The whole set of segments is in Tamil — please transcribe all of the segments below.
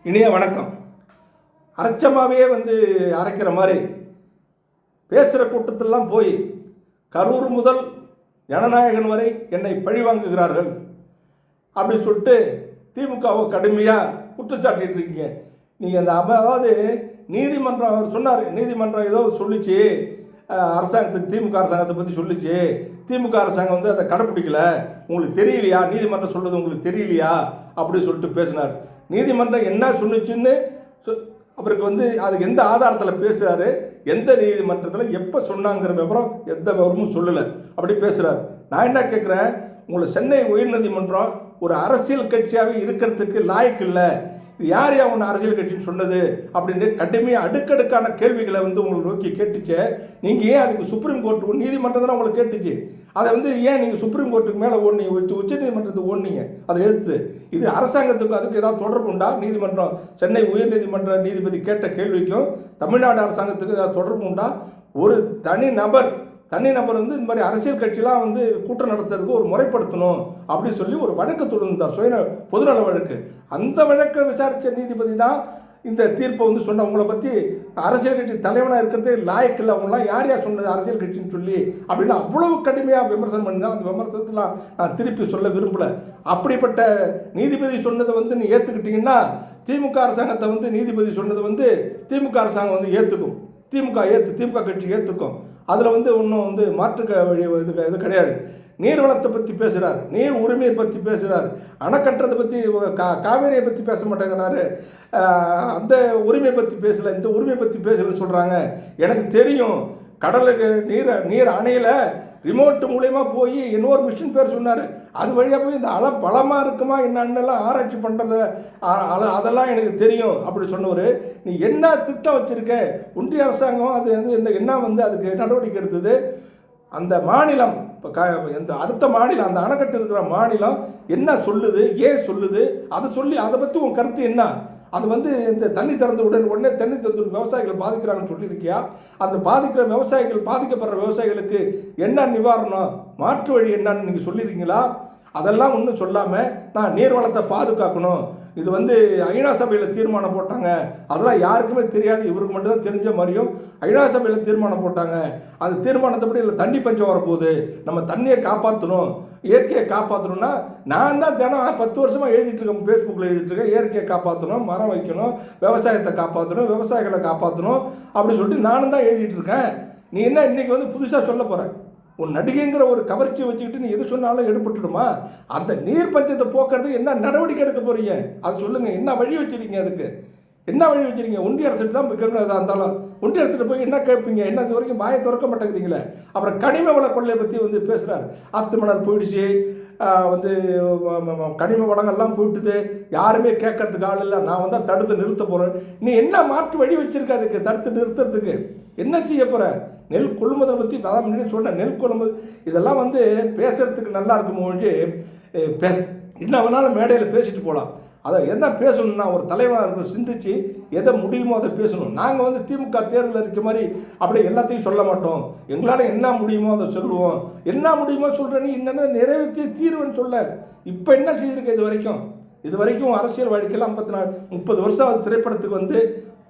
இனிய வணக்கம். அரைச்சமாகவே அரைக்கிற மாதிரி பேசுகிற கூட்டத்திலாம் போய் கரூர் முதல் ஜனநாயகன் வரை என்னை பழிவாங்குகிறார்கள் அப்படின்னு சொல்லிட்டு திமுகவை கடுமையாக குற்றச்சாட்டிட்டு இருக்கீங்க. நீங்கள் அதாவது நீதிமன்றம் அவர் சொன்னார், நீதிமன்றம் ஏதோ சொல்லிச்சு அரசாங்கத்துக்கு, திமுக அரசாங்கத்தை பற்றி சொல்லிச்சு, திமுக அரசாங்கம் அதை கடைப்பிடிக்கல, உங்களுக்கு தெரியலையா, நீதிமன்றம் சொல்கிறது உங்களுக்கு தெரியலையா அப்படின்னு சொல்லிட்டு பேசினார். நீதிமன்றம் என்ன சொன்னிச்சுன்னு அவருக்கு அதுக்கு எந்த ஆதாரத்தில் பேசுகிறாரு, எந்த நீதிமன்றத்தில் எப்போ சொன்னாங்கிற விவரம் எந்த விவரமும் சொல்லலை, அப்படி பேசுகிறார். நான் என்ன கேட்குறேன், உங்களை சென்னை உயர்நீதிமன்றம் ஒரு அரசியல் கட்சியாகவே இருக்கிறதுக்கு லாய்க்கு இல்லை, இது யார் ஒன்று அரசியல் கட்சின்னு சொன்னது அப்படின்னு கடுமையாக அடுக்கடுக்கான கேள்விகளை உங்களை நோக்கி கேட்டுச்சு. நீங்கள் ஏன் அதுக்கு சுப்ரீம் கோர்ட்டு நீதிமன்றம் தானே உங்களை கேட்டுச்சு, அதை ஏன் நீங்கள் சுப்ரீம் கோர்ட்டுக்கு மேலே ஓடினீங்க, உச்ச நீதிமன்றத்துக்கு ஓடினீங்க, அதை எதிர்த்து? இது அரசாங்கத்துக்கு அதுக்கு ஏதாவது தொடர்பு உண்டா? நீதிமன்றம் சென்னை உயர்நீதிமன்ற நீதிபதி கேட்ட கேள்விக்கும் தமிழ்நாடு அரசாங்கத்துக்கு ஏதாவது தொடர்பு உண்டா? ஒரு தனிநபர் இந்த மாதிரி அரசியல் கட்சியெலாம் கூட்டம் நடத்துறதுக்கு ஒரு முறைப்படுத்தணும் அப்படின்னு சொல்லி ஒரு வழக்கு தொடர்ந்தார், பொதுநல வழக்கு. அந்த வழக்கை விசாரித்த நீதிபதி தான் இந்த தீர்ப்பை சொன்ன. உங்களை பற்றி அரசியல் கட்சி தலைவனாக இருக்கிறதே லாயக்கில்லை, அவங்களாம் யார் சொன்னது அரசியல் கட்சின்னு சொல்லி அப்படின்னு அவ்வளவு கடுமையாக விமர்சனம் பண்ணி, அந்த விமர்சனத்தெலாம் நான் திருப்பி சொல்ல விரும்பலை. அப்படிப்பட்ட நீதிபதி சொன்னதை நீ ஏற்றுக்கிட்டீங்கன்னா திமுக அரசாங்கத்தை நீதிபதி சொன்னது திமுக அரசாங்கம் ஏற்றுக்கும், திமுக கட்சி ஏற்றுக்கும். அதில் ஒன்றும் மாற்று வழி இது கிடையாது. நீர் வளத்தை பற்றி பேசுகிறார், நீர் உரிமையை பற்றி பேசுகிறார், அணை கட்டுறதை பற்றி, காவேரியை பற்றி பேச மாட்டேங்கிறாரு, அந்த உரிமையை பற்றி பேசலை, இந்த உரிமையை பற்றி பேசலைன்னு சொல்கிறாங்க. எனக்கு தெரியும், கடலுக்கு நீர் அணையில் ரிமோட்டு மூலயமா போய் இன்னொரு மிஷின் பேர் சொன்னார், அது வழியாக போய் இந்த அலை பலமாக இருக்குமா என்னன்னெல்லாம் ஆராய்ச்சி பண்ணுறது, அதெல்லாம் எனக்கு தெரியும் அப்படி சொன்னவர். நீ என்ன திட்டம் வச்சுருக்க, ஒன்றிய அரசாங்கம் அது என்ன அதுக்கு நடவடிக்கை எடுத்தது? அந்த மாநிலம் இப்போ இந்த அடுத்த மாநிலம், அந்த அணைக்கட்டு இருக்கிற மாநிலம் என்ன சொல்லுது, ஏன் சொல்லுது, அதை பற்றி உன் கருத்து என்ன? அது இந்த தண்ணி திறந்து உடனே தண்ணி திறந்து விவசாயிகள் பாதிக்கிறாங்கன்னு சொல்லியிருக்கியா? அந்த பாதிக்கப்படுற விவசாயிகளுக்கு என்ன நிவாரணம், மாற்று வழி என்னன்னு நீங்கள் சொல்லியிருக்கீங்களா? அதெல்லாம் ஒன்றும் சொல்லாமல் நான் நீர்வளத்தை பாதுகாக்கணும், இது ஐநா சபையில் தீர்மானம் போட்டாங்க, அதெல்லாம் யாருக்குமே தெரியாது, இவருக்கு மட்டும்தான் தெரிஞ்ச மாதிரியும் ஐநா சபையில் தீர்மானம் போட்டாங்க, அந்த தீர்மானத்தைப்படி இதில் தண்ணி பஞ்சம் வரப்போகுது, நம்ம தண்ணியை காப்பாற்றணும், இயற்கையை காப்பாற்றணும்னா நான் தான் தினம் 10 வருஷமாக எழுதிட்டுருக்கேன், ஃபேஸ்புக்கில் எழுதிட்டுருக்கேன், இயற்கையை காப்பாற்றணும், மரம் வைக்கணும், விவசாயத்தை காப்பாற்றணும், விவசாயிகளை காப்பாற்றணும் அப்படின்னு சொல்லிட்டு நானும் தான் எழுதிட்டுருக்கேன். நீ என்ன இன்றைக்கி புதுசாக சொல்ல போகிற? உன் நடிகைங்கிற ஒரு கவர்ச்சியை வச்சுக்கிட்டு நீ எது சொன்னாலும் எடுபட்டுடுமா? அந்த நீர் பஞ்சத்தை போக்குறதுக்கு என்ன நடவடிக்கை எடுக்க போகிறீங்க அது சொல்லுங்கள். என்ன வழி வச்சுருக்கீங்க? அதுக்கு என்ன வழி வச்சுருக்கீங்க? ஒன்றிய அரசுக்கு தான் கேட்கறதா இருந்தாலும் ஒன்றிய அரசுக்கு போய் என்ன கேட்பீங்க? என்ன இது வரைக்கும் வாயை திறக்க மாட்டேங்கிறீங்களே. அப்புறம் கனிம வள கொள்ளையை பற்றி பேசுகிறார். ஆத்துமணல் போயிடுச்சு, கனிம வளங்கள்லாம் போயிட்டுது, யாருமே கேட்கறதுக்கு ஆள் இல்லை, நான் தடுத்து நிறுத்த போகிறேன். நீ என்ன மாற்று வழி வச்சுருக்க அதுக்கு தடுத்து நிறுத்துறதுக்கு? என்ன செய்ய போகிற? நெல் கொள்முதல் பற்றி நான் முன்னாடி சொன்னேன், நெல் கொள்முதல் இதெல்லாம் பேசுகிறதுக்கு நல்லா இருக்கும் ஒழிஞ்சு என்ன வேணாலும் மேடையில் பேசிட்டு போகலாம். அதை எதை பேசணும்னா ஒரு தலைவனாக இருக்கும், சிந்திச்சு எதை முடியுமோ அதை பேசணும். நாங்கள் திமுக தேர்தலில் இருக்க மாதிரி அப்படி எல்லாத்தையும் சொல்ல மாட்டோம், எங்களால் என்ன முடியுமோ அதை சொல்லுவோம். என்ன முடியுமோ சொல்கிற நீ என்னென்ன நிறைவேற்றி தீர்வுன்னு சொல்ல. இப்போ என்ன செய்திருக்க? இது வரைக்கும் அரசியல் வாழ்க்கையில் 30 வருஷம் திரைப்படத்துக்கு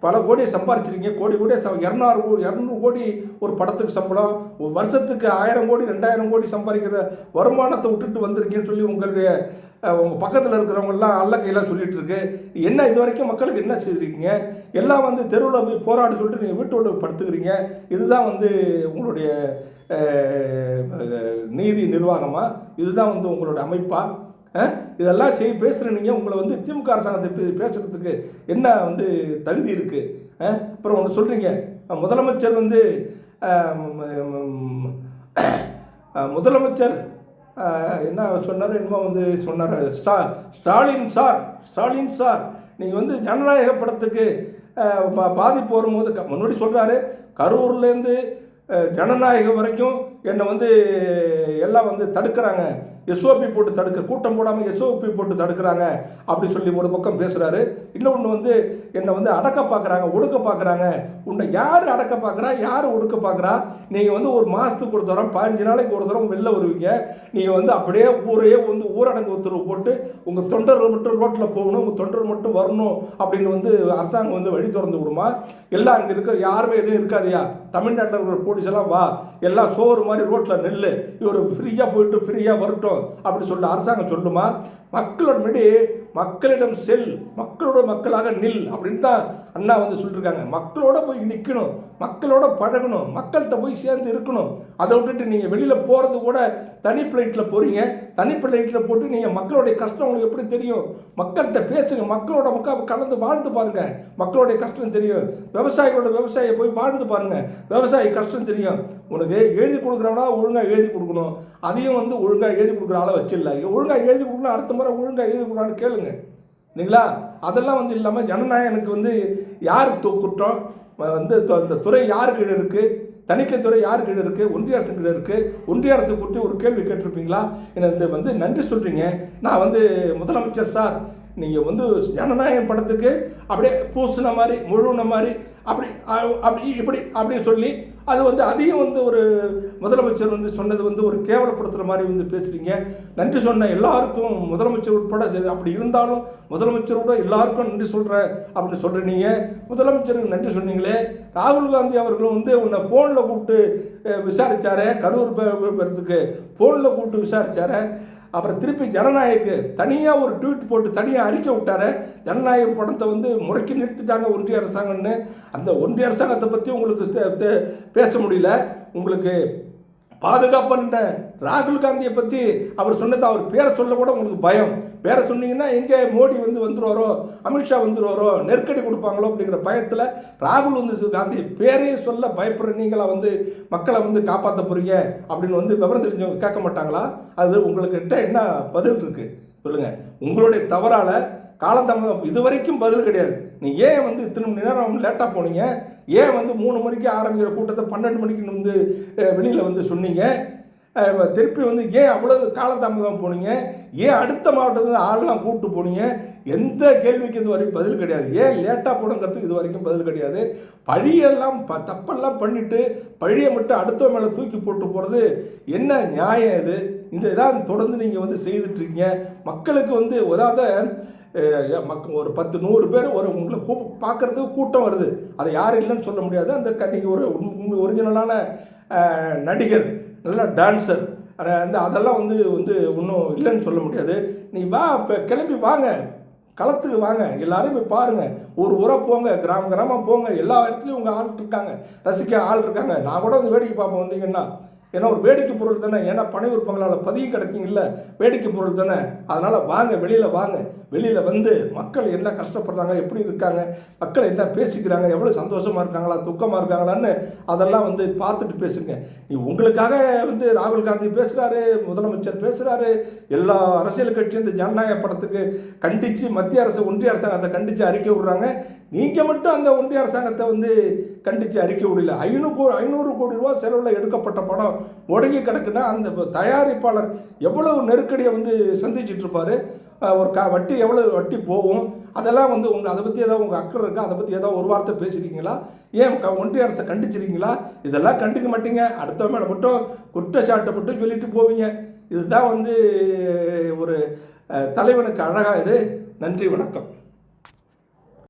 பல கோடியை சம்பாரிச்சிருக்கீங்க, கோடியே 200 கோடி ஒரு படத்துக்கு சம்பளம், ஒரு வருஷத்துக்கு 1000 கோடி 2000 கோடி சம்பாதிக்கிற வருமானத்தை விட்டுட்டு வந்திருக்கேன்னு சொல்லி உங்கள் பக்கத்தில் இருக்கிறவங்கெல்லாம் அல்ல கையெல்லாம் சொல்லிட்டு இருக்கு. என்ன இது வரைக்கும் மக்களுக்கு என்ன செய்திருக்கீங்க? எல்லாம் தெருவில் போய் போராட சொல்லிட்டு நீங்கள் வீட்டோட படுத்துக்கிறீங்க. இதுதான் உங்களுடைய நீதி நிர்வாகமா? இதுதான் உங்களோட அமைப்பா? இதெல்லாம் பேசுகிற நீங்கள் உங்களை திமுக அரசாங்கத்தை பேசுகிறதுக்கு என்ன தகுதி இருக்குது? அப்புறம் ஒன்று சொல்கிறீங்க, முதலமைச்சர் முதலமைச்சர் என்ன சொன்னார், என்னமோ சொன்னார், ஸ்டாலின் சார் நீங்கள் ஜனநாயக படத்துக்கு பாதிப்பு வரும்போது முன்னாடி சொல்கிறாரு, கரூர்லேருந்து ஜனநாயகம் வரைக்கும் என்னை எல்லாம் தடுக்கிறாங்க, எஸ்ஓபி போட்டு தடுக்க, கூட்டம் போடாமல் எஸ்ஓபி போட்டு தடுக்கிறாங்க அப்படி சொல்லி ஒரு பக்கம் பேசுகிறாரு. இன்னொன்று வந்து என்னை வந்து அடக்க பார்க்குறாங்க, ஒடுக்க பார்க்குறாங்க. உன்னை யார் அடக்க பார்க்குறா, யார் ஒடுக்க பார்க்குறா? நீங்கள் வந்து ஒரு மாதத்துக்கு ஒரு தரம், 15 நாளைக்கு ஒரு தரம் வெளில வருவீங்க. நீங்கள் வந்து அப்படியே ஊரையே வந்து ஊரடங்கு உத்தரவு போட்டு உங்கள் தொண்டர்கள் மட்டும் ரோட்டில் போகணும், உங்கள் தொண்டர்கள் மட்டும் வரணும் அப்படின்னு வந்து அரசாங்கம் வந்து வழி திறந்து விடுமா? எல்லாம் அங்கே இருக்க யாருமே எதுவும் இருக்காதியா, தமிழ்நாட்டில் இருக்கிற போலீஸ் எல்லாம் வா, எல்லாம் சோறு மாதிரி ரோட்டில் நெல், இவர் ஃப்ரீயாக போயிட்டு ஃப்ரீயாக வரட்டும் அப்படி சொல்லி அரசாங்கம் சொல்லுமா? மக்களோட முன்னாடி மக்களிடம் செல், மக்களோட மக்களாக நில் அப்படின்னு தான் அண்ணா வந்து சொல்லியிருக்காங்க. மக்களோட போய் நிற்கணும், மக்களோட பழகணும், மக்கள்கிட்ட போய் சேர்ந்து இருக்கணும். அதை விட்டுட்டு நீங்கள் வெளியில் போகிறது கூட தனி பிளைட்டில் போகிறீங்க. தனி பிளைட்டில் போட்டு நீங்கள் மக்களுடைய கஷ்டம் உங்களுக்கு எப்படி தெரியும்? மக்கள்கிட்ட பேசுங்க, மக்களோட மக்கள் கலந்து வாழ்ந்து பாருங்கள், மக்களுடைய கஷ்டம் தெரியும். விவசாயிகளோட விவசாயியை போய் வாழ்ந்து பாருங்கள், விவசாயி கஷ்டம் தெரியும். உனக்கு எழுதி கொடுக்குறவனா ஒழுங்காக எழுதி கொடுக்கணும், அதையும் வந்து ஒழுங்காக எழுதி கொடுக்குற ஆளை வச்சிடல. ஒழுங்காக எழுதி கொடுக்கணும், அடுத்த முறை ஒழுங்காக எழுதி கொடுக்கலான்னு கேளுங்க இல்லைங்களா? அதெல்லாம் வந்து இல்லாமல் ஜனநாயகனுக்கு வந்து யார் குற்றம் வந்து அந்த துறை யார் கீழே இருக்குது, தணிக்கைத்துறை யார் கீழே இருக்குது, ஒன்றிய அரசு கீழே இருக்குது. ஒன்றிய அரசு குறித்து ஒரு கேள்வி கேட்டிருப்பீங்களா? எனக்கு வந்து நன்றி சொல்கிறீங்க. நான் வந்து முதலமைச்சர் சார், நீங்கள் வந்து ஜனநாயகம் படத்துக்கு அப்படியே பூசின மாதிரி முழுன மாதிரி அப்படி அப்படி இப்படி அப்படி சொல்லி அது வந்து அதையும் வந்து ஒரு முதலமைச்சர் வந்து சொன்னது வந்து ஒரு கேவலப்படுத்துகிற மாதிரி வந்து பேசுகிறீங்க. நன்றி சொன்ன எல்லாருக்கும் முதலமைச்சர் உட்பட சரி, அப்படி இருந்தாலும் முதலமைச்சரோட எல்லாருக்கும் நன்றி சொல்கிறேன் அப்படின்னு சொல்கிறீங்க. முதலமைச்சருக்கு நன்றி சொன்னீங்களே, ராகுல் காந்தி அவர்களும் வந்து உன்னை ஃபோனில் கூப்பிட்டு விசாரித்தார், கரூர் பெறத்துக்கு ஃபோனில் கூப்பிட்டு விசாரித்தார். அப்புறம் திருப்பி ஜனநாயகக்கு தனியாக ஒரு ட்வீட் போட்டு தனியாக அறிக்கை விட்டார். ஜனநாயக படத்தை வந்து முறைக்கு நிறுத்திட்டாங்க ஒன்றிய அரசாங்கம்னு. அந்த ஒன்றிய அரசாங்கத்தை பற்றி உங்களுக்கு பேச முடியல. உங்களுக்கு பாதுகாப்புன்ற ராகுல் காந்தியை பற்றி அவர் சொன்னது, அவர் பேரை சொல்ல கூட உங்களுக்கு பயம். பேரை சொன்னீங்கன்னா எங்கே மோடி வந்து வந்துடுவாரோ, அமித்ஷா வந்துடுவாரோ, நெருக்கடி கொடுப்பாங்களோ அப்படிங்கிற பயத்தில் ராகுல் வந்து காந்தி பேரையே சொல்ல பயப்படுற நீங்களா வந்து மக்களை வந்து காப்பாற்ற போகிறீங்க அப்படின்னு வந்து விவரம் தெரிஞ்சவங்க கேட்க மாட்டாங்களா? அது உங்கள்கிட்ட என்ன பதில் இருக்குது சொல்லுங்கள். உங்களுடைய தவறால் காலதாமதம் இது வரைக்கும் பதில் கிடையாது. நீ ஏன் வந்து இத்தனை மணி நேரம் லேட்டாக போனீங்க? ஏன் வந்து 3 மணிக்கு ஆரம்பிக்கிற கூட்டத்தை 12 மணிக்கு வந்து வெளியில் வந்து சொன்னீங்க? திருப்பி வந்து ஏன் அவ்வளோ காலதாமதம் போனீங்க? ஏன் அடுத்த மாவட்டத்தில் ஆளெல்லாம் கூப்பிட்டு போனீங்க? எந்த கேள்விக்கு இது வரைக்கும் பதில் கிடையாது. ஏன் லேட்டாக போடுங்கிறதுக்கு இது வரைக்கும் பதில் கிடையாது. பழியெல்லாம் தப்பெல்லாம் பண்ணிவிட்டு பழியை மட்டும் அடுத்த மேலே தூக்கி போட்டு போகிறது என்ன நியாயம் இது? இந்த இதான் தொடர்ந்து நீங்கள் வந்து செய்துட்ருக்கீங்க. மக்களுக்கு வந்து அதாவது ஒரு 10-100 பேர் ஒரு உங்களை பார்க்குறதுக்கு கூட்டம் வருது. அதை யாரும் இல்லைன்னு சொல்ல முடியாது. அந்த நீங்கள் ஒரு ஒரிஜினலான நடிகர், நல்ல டான்ஸர், அதெல்லாம் வந்து ஒன்றும் இல்லைன்னு சொல்ல முடியாது. நீ வா, இப்போ கிளம்பி வாங்க, களத்துக்கு வாங்க, எல்லாரும் போய் பாருங்கள். ஒரு ஊரை போங்க, கிராமம் போங்க, எல்லா இடத்துலையும் உங்கள் ஆள் இருக்காங்க, ரசிக்க ஆள் இருக்காங்க. நான் கூட வந்து வேடிக்கை பார்ப்பேன் வந்தீங்கன்னா. ஏன்னா ஒரு வேடிக்கை பொருள் தானே, ஏன்னா பனையூர் பங்களால் பதிவு கிடைக்குங்கல்ல, வேடிக்கை பொருள் தானே. அதனால் வாங்க, வெளியில் வாங்க. வெளியில் வந்து மக்கள் என்ன கஷ்டப்படுறாங்க, எப்படி இருக்காங்க, மக்கள் என்ன பேசிக்கிறாங்க, எவ்வளோ சந்தோஷமாக இருக்காங்களா, துக்கமாக இருக்காங்களான்னு அதெல்லாம் வந்து பார்த்துட்டு பேசுங்க. நீ உங்களுக்காக வந்து ராகுல் காந்தி பேசுகிறாரு, முதலமைச்சர் பேசுகிறாரு, எல்லா அரசியல் கட்சியும் இந்த ஜனநாயக படத்துக்கு கண்டித்து மத்திய அரசு ஒன்றிய அரசாங்கத்தை கண்டித்து அறிக்கை விடுறாங்க. நீங்கள் மட்டும் அந்த ஒன்றிய அரசாங்கத்தை வந்து கண்டித்து அறிக்கை விடல. 500 கோடி ரூபா செலவில் எடுக்கப்பட்ட படம் முடங்கி கிடக்குன்னா அந்த தயாரிப்பாளர் எவ்வளவு நெருக்கடியை வந்து சந்திச்சிட்ருப்பார். ஒரு வட்டி எவ்வளோ வட்டி போகும், அதெல்லாம் வந்து அதை பற்றி ஏதாவது உங்கள் அக்கறை இருக்கா? அதை பற்றி ஏதாவது ஒரு வார்த்தை பேசியிருக்கீங்களா? ஏன் ஒன்றிய அரசை கண்டிச்சிருக்கீங்களா? இதெல்லாம் கண்டுக்க மாட்டீங்க. அடுத்த மேலே மட்டும் குற்றச்சாட்டை மட்டும் சொல்லிட்டு போவீங்க. இதுதான் வந்து ஒரு தலைவனுக்கு அழகா இது. நன்றி, வணக்கம்.